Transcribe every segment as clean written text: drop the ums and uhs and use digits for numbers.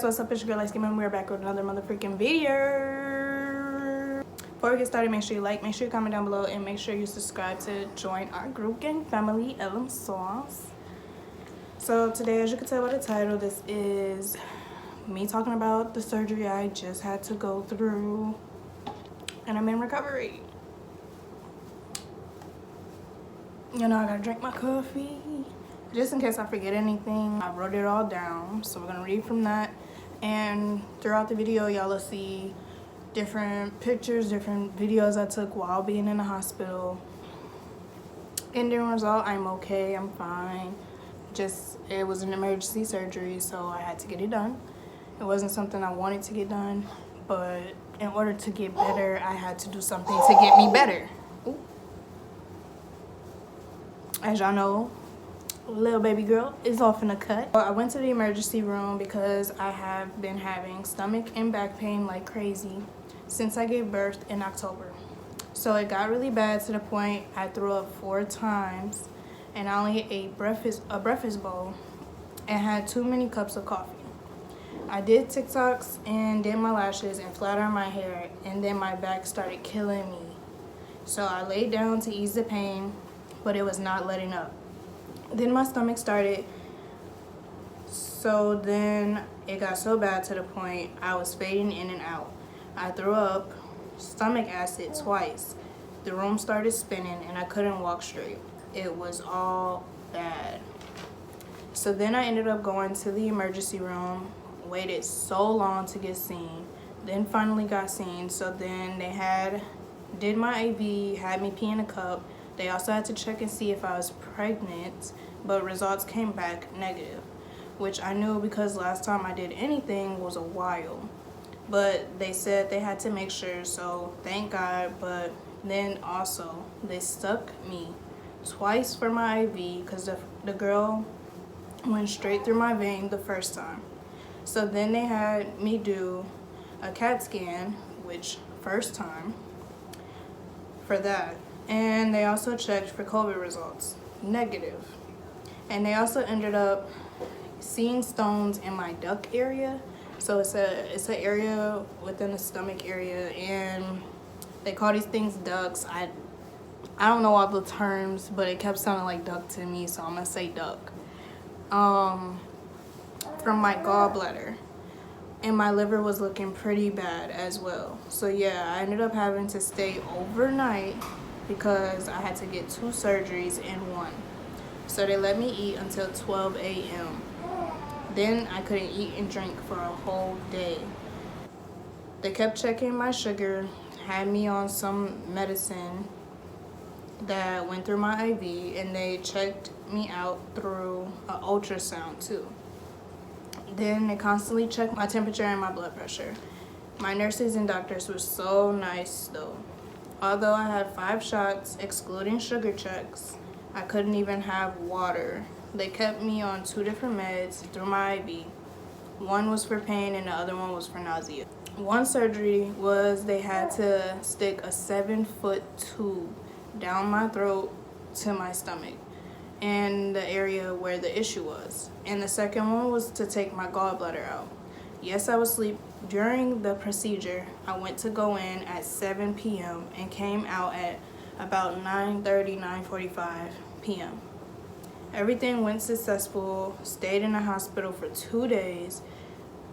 guys, what's up? It's your girl Light Skin Mom. We're back with another motherfucking video. Before we get started, make sure you like, make sure you comment down below, and make sure you subscribe to join our group gang family, LM Sauce. So today, as you can tell by the title, this is me talking about the surgery I just had to go through, and I'm in recovery. You know, I gotta drink my coffee. Just in case I forget anything, I wrote it all down. So we're gonna read from that. And throughout the video, y'all will see different pictures, different videos I took while being in the hospital. Ending result, I'm okay, I'm fine. Just, it was an emergency surgery, so I had to get it done. It wasn't something I wanted to get done, but in order to get better, I had to do something to get me better. Ooh. As y'all know, little baby girl is off in a cut. I went to the emergency room because I have been having stomach and back pain like crazy since I gave birth in October. So it got really bad to the point I threw up 4 times, and I only ate a breakfast bowl and had too many cups of coffee. I did TikToks and did my lashes and flat ironed my hair, and then my back started killing me. So I laid down to ease the pain, but it was not letting up. Then my stomach started, so then it got so bad to the point I was fading in and out. I threw up stomach acid twice. The room started spinning and I couldn't walk straight. It was all bad. So then I ended up going to the emergency room, waited so long to get seen, then finally got seen. So then they did my IV, had me pee in a cup. They also had to check and see if I was pregnant, but results came back negative, which I knew because last time I did anything was a while. But they said they had to make sure, so thank God. But then also they stuck me twice for my IV because the girl went straight through my vein the first time. So then they had me do a CAT scan, which first time for that. And they also checked for COVID results, negative. And they also ended up seeing stones in my duct area. So it's an area within the stomach area, and they call these things ducts. I don't know all the terms, but it kept sounding like duck to me, so I'm gonna say duck. From my gallbladder. And my liver was looking pretty bad as well. So yeah, I ended up having to stay overnight because I had to get 2 surgeries in one. So they let me eat until 12 a.m. Then I couldn't eat and drink for a whole day. They kept checking my sugar, had me on some medicine that went through my IV, and they checked me out through an ultrasound too. Then they constantly checked my temperature and my blood pressure. My nurses and doctors were so nice though. Although I had 5 shots, excluding sugar checks, I couldn't even have water. They kept me on 2 different meds through my IV. One was for pain and the other one was for nausea. One surgery was they had to stick a 7-foot tube down my throat to my stomach and the area where the issue was. And the second one was to take my gallbladder out. Yes, I was asleep during the procedure. I went to go in at 7 p.m. and came out at about 9:30, 9:45 p.m. Everything went successful. Stayed in the hospital for 2 days.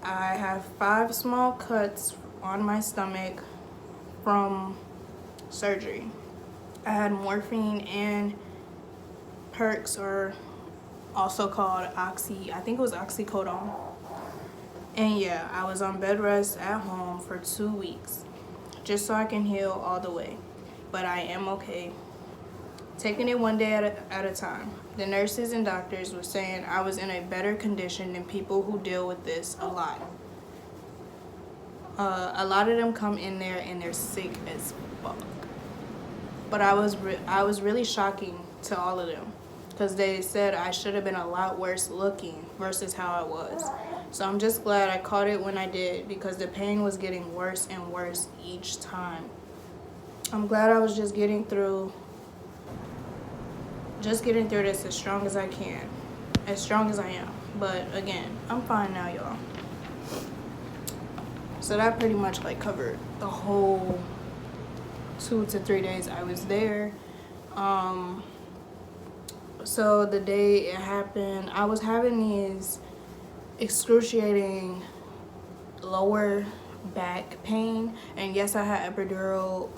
I have 5 small cuts on my stomach from surgery. I had morphine and Perks, or also called Oxy. I think it was oxycodone. And yeah, I was on bed rest at home for 2 weeks just so I can heal all the way. But I am okay. Taking it one day at a time. The nurses and doctors were saying I was in a better condition than people who deal with this a lot. A lot of them come in there and they're sick as fuck. But I was really shocking to all of them because they said I should have been a lot worse looking versus how I was. So I'm just glad I caught it when I did because the pain was getting worse and worse each time. I'm glad I was just getting through this as strong as I can, as strong as I am. But again, I'm fine now, y'all. So that pretty much like covered the whole 2 to 3 days I was there. So the day it happened, I was having these excruciating lower back pain, and yes, I had epidural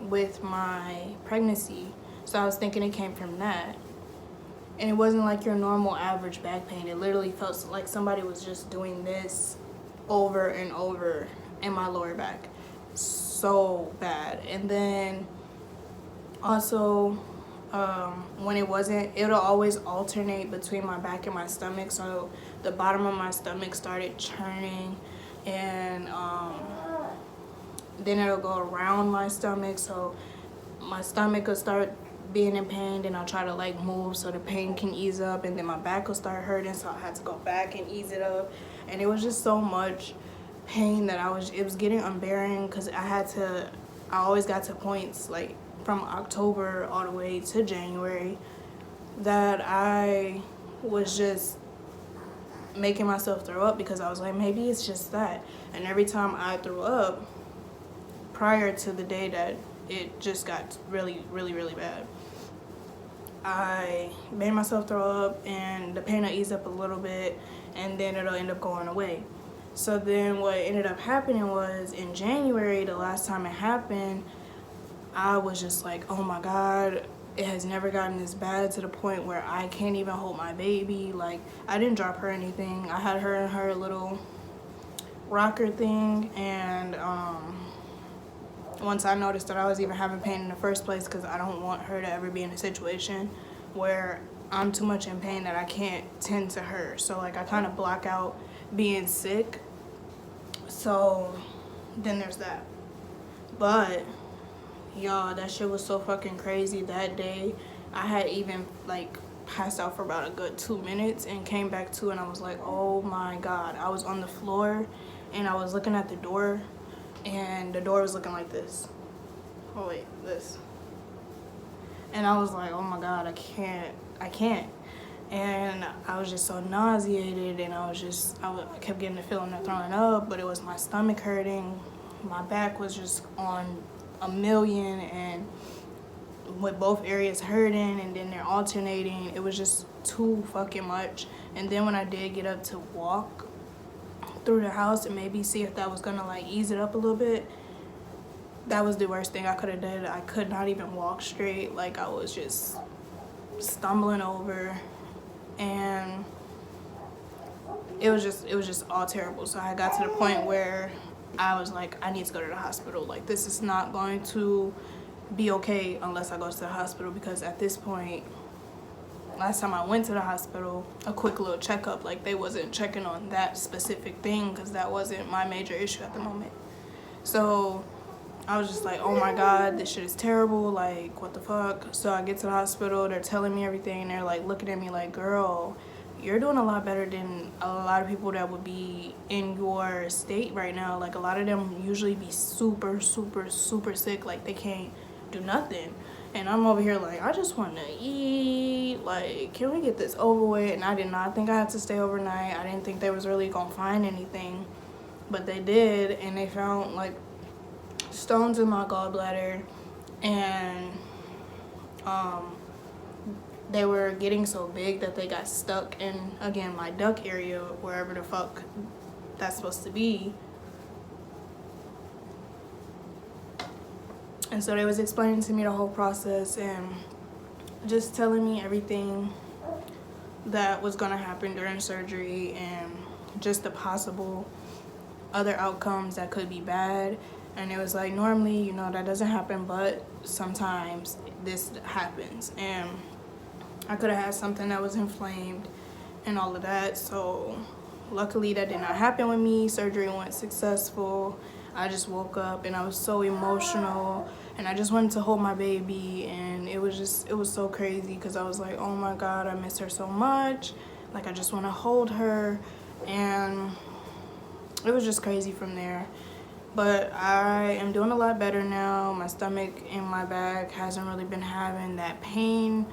with my pregnancy, so I was thinking it came from that. And it wasn't like your normal average back pain. It literally felt like somebody was just doing this over and over in my lower back. So bad. And then also, when it wasn't, it'll always alternate between my back and my stomach. So the bottom of my stomach started churning, and then it'll go around my stomach. So my stomach will start being in pain, and I'll try to like move so the pain can ease up, and then my back will start hurting, so I had to go back and ease it up. And it was just so much pain that it was getting unbearable, because I always got to points like from October all the way to January that I was just making myself throw up, because I was like, maybe it's just that. And every time I threw up prior to the day that it just got really, really, really bad, I made myself throw up, and the pain will ease up a little bit, and then it'll end up going away. So then what ended up happening was, in January, the last time it happened, I was just like, oh my God, it has never gotten this bad, to the point where I can't even hold my baby. Like, I didn't drop her or anything. I had her in her little rocker thing, and once I noticed that I was even having pain in the first place, because I don't want her to ever be in a situation where I'm too much in pain that I can't tend to her. So like, I kind of block out being sick. So then there's that. But y'all, that shit was so fucking crazy. That day I had even like passed out for about a good 2 minutes, and came back to, and I was like, oh my God. I was on the floor, and I was looking at the door, and the door was looking like this. Oh wait, this. And I was like, oh my God, I can't. And I was just so nauseated, and I kept getting the feeling of throwing up, but it was my stomach hurting. My back was just on a million, and with both areas hurting, and then they're alternating. It was just too fucking much. And then when I did get up to walk through the house and maybe see if that was gonna like ease it up a little bit, that was the worst thing I could have did. I could not even walk straight. Like, I was just stumbling over, and it was just all terrible. So I got to the point where I was like, I need to go to the hospital. Like, this is not going to be okay unless I go to the hospital, because at this point, last time I went to the hospital, a quick little checkup, like, they wasn't checking on that specific thing, because that wasn't my major issue at the moment. So I was just like, oh my God, this shit is terrible. Like, what the fuck? So I get to the hospital, they're telling me everything, and they're like looking at me like, girl, you're doing a lot better than a lot of people that would be in your state right now. Like, a lot of them usually be super, super, super sick. Like, they can't do nothing. And I'm over here like, I just want to eat. Like, can we get this over with? And I did not think I had to stay overnight. I didn't think they was really going to find anything. But they did, and they found, like, stones in my gallbladder. And they were getting so big that they got stuck in, again, my duct area, wherever the fuck that's supposed to be. And so they was explaining to me the whole process, and just telling me everything that was gonna happen during surgery, and just the possible other outcomes that could be bad. And it was like, normally, you know, that doesn't happen, but sometimes this happens. And I could have had something that was inflamed and all of that. So luckily that did not happen with me. Surgery went successful. I just woke up, and I was so emotional, and I just wanted to hold my baby. And it was so crazy, because I was like, oh my God, I miss her so much. Like, I just want to hold her. And it was just crazy from there. But I am doing a lot better now. My stomach and my back hasn't really been having that pain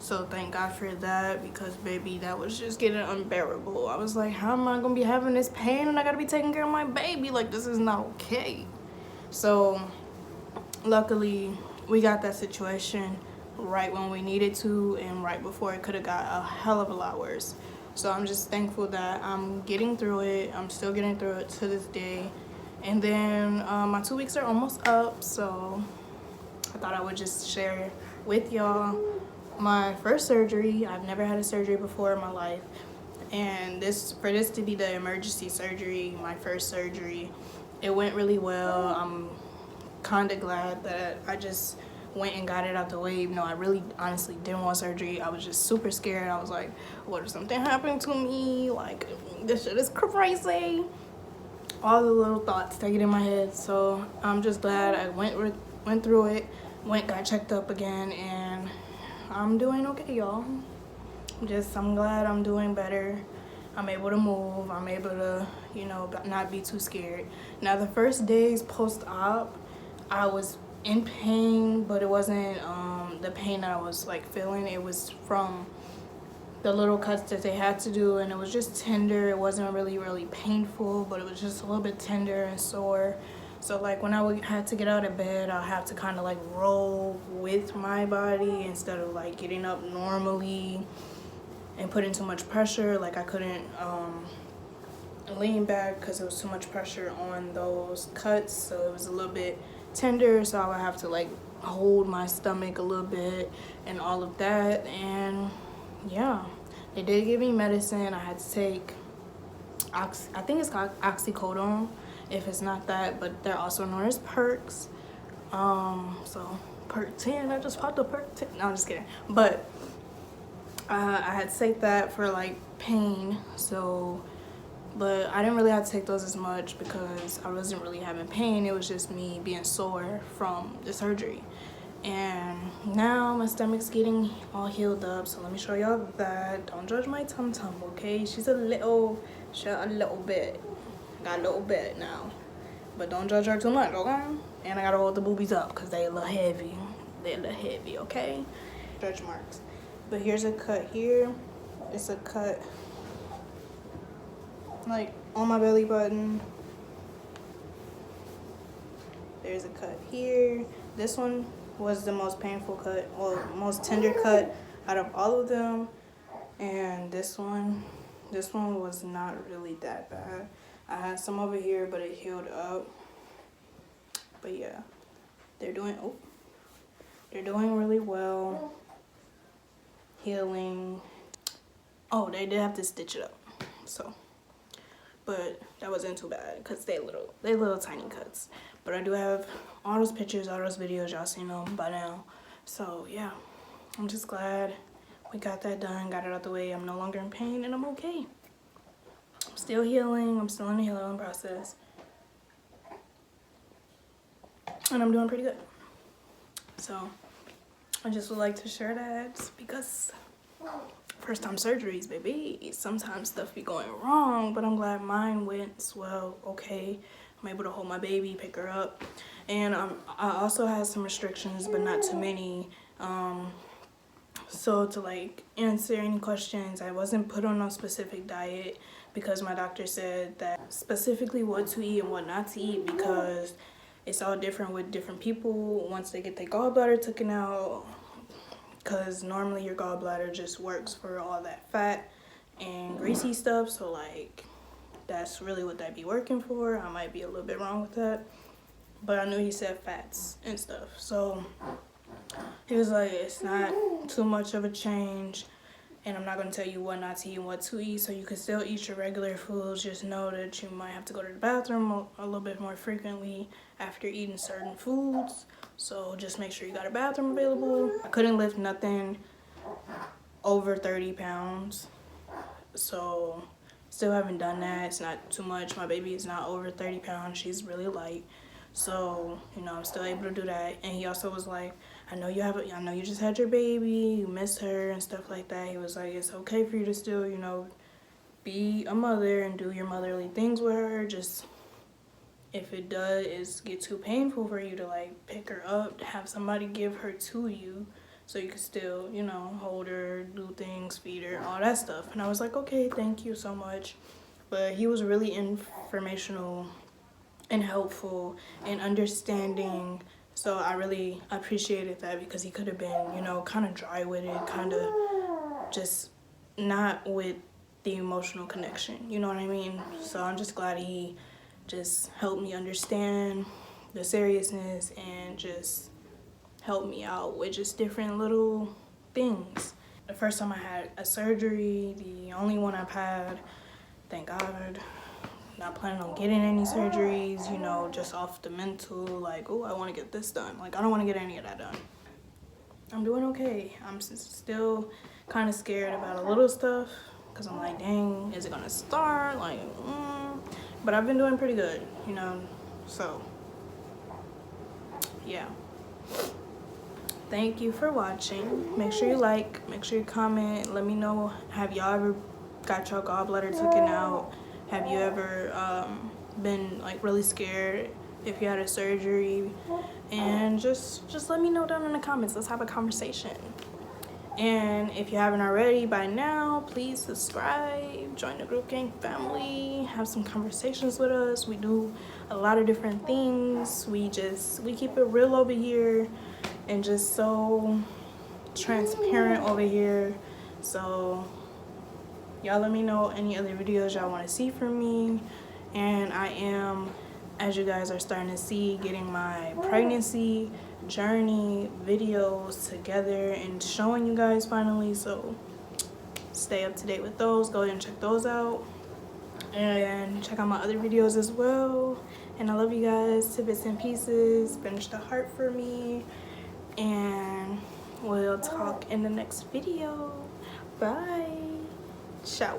So thank God for that, because baby, that was just getting unbearable. I was like, how am I gonna be having this pain and I gotta be taking care of my baby? Like, this is not okay. So luckily we got that situation right when we needed to, and right before it could have got a hell of a lot worse. So I'm just thankful that I'm getting through it. I'm still getting through it to this day. And then my 2 weeks are almost up, so I thought I would just share with y'all my first surgery. I've never had a surgery before in my life, and for this to be the emergency surgery, my first surgery, it went really well. I'm kind of glad that I just went and got it out the way, even though I really honestly didn't want surgery. I was just super scared. I was like, what if something happened to me? Like, this shit is crazy. All the little thoughts that get in my head. So I'm just glad I went through it, got checked up again, and I'm doing okay, y'all. I'm glad I'm doing better. I'm able to move. I'm able to, not be too scared. Now, the first days post-op, I was in pain, but it wasn't the pain that I was like feeling. It was from the little cuts that they had to do, and it was just tender. It wasn't really painful, but it was just a little bit tender and sore. So like when I had to get out of bed, I'll have to kind of like roll with my body instead of like getting up normally and putting too much pressure. Like I couldn't lean back because it was too much pressure on those cuts, so it was a little bit tender, so I would have to like hold my stomach a little bit and all of that. And yeah, they did give me medicine. I had to take I think it's called oxycodone, if it's not that, but they're also known as perks. So perk 10, I just popped a perk 10. No, I'm just kidding. But I had to take that for like pain, so, but I didn't really have to take those as much because I wasn't really having pain. It was just me being sore from the surgery. And now my stomach's getting all healed up, so let me show y'all that. Don't judge my tum-tum, okay? She's a little bit. Got a little bit now, but don't judge her too much, okay? And I gotta hold the boobies up because they a little heavy. They're a little heavy, okay? Stretch marks. But here's a cut here. It's a cut like on my belly button. There's a cut here. This one was the most painful cut, or most tender cut out of all of them. And this one was not really that bad. I had some over here, but it healed up. But yeah, they're doing really well. Healing. Oh, they did have to stitch it up. So, but that wasn't too bad because they little tiny cuts. But I do have all those pictures, all those videos, y'all seen them by now. So yeah, I'm just glad we got that done, got it out the way. I'm no longer in pain and I'm okay. I'm still healing. I'm still in the healing process. And I'm doing pretty good. So I just would like to share that because first time surgeries, baby. Sometimes stuff be going wrong, but I'm glad mine went well, okay. I'm able to hold my baby, pick her up. And I also had some restrictions, but not too many. So to like answer any questions, I wasn't put on a specific diet because my doctor said that specifically what to eat and what not to eat, because it's all different with different people once they get their gallbladder taken out, because normally your gallbladder just works for all that fat and greasy stuff. So like that's really what that be working for. I might be a little bit wrong with that, but I knew he said fats and stuff. So he was like, it's not too much of a change, and I'm not going to tell you what not to eat and what to eat, so you can still eat your regular foods. Just know that you might have to go to the bathroom a little bit more frequently after eating certain foods. So just make sure you got a bathroom available. I couldn't lift nothing over 30 pounds, so still haven't done that. It's not too much. My baby is not over 30 pounds. She's really light. So, I'm still able to do that. And he also was like, I know you just had your baby, you miss her and stuff like that. He was like, it's okay for you to still, be a mother and do your motherly things with her. Just if it does get too painful for you to like pick her up, have somebody give her to you so you could still, you know, hold her, do things, feed her, all that stuff. And I was like, okay, thank you so much. But he was really informational and helpful and understanding. So I really appreciated that, because he could have been, you know, kind of dry with it, kind of just not with the emotional connection, you know what I mean? So I'm just glad he just helped me understand the seriousness and just helped me out with just different little things. The first time I had a surgery, the only one I've had, thank God. Not planning on getting any surgeries, you know, just off the mental, like, oh, I want to get this done. Like, I don't want to get any of that done. I'm doing okay. I'm still kind of scared about a little stuff, because I'm like, dang, is it going to start? Like, but I've been doing pretty good, you know, so, yeah. Thank you for watching. Make sure you like, make sure you comment. Let me know, have y'all ever got your gallbladder taken out? Have you ever been like really scared if you had a surgery? And just let me know down in the comments. Let's have a conversation. And if you haven't already by now, please subscribe, join the Group Gang family, have some conversations with us. We do a lot of different things. We keep it real over here and just so transparent over here. So y'all let me know any other videos y'all want to see from me. And I am, as you guys are starting to see, getting my pregnancy journey videos together and showing you guys finally. So stay up to date with those. Go ahead and check those out. And check out my other videos as well. And I love you guys to bits and pieces. Finish the heart for me. And we'll talk in the next video. Bye. Ciao.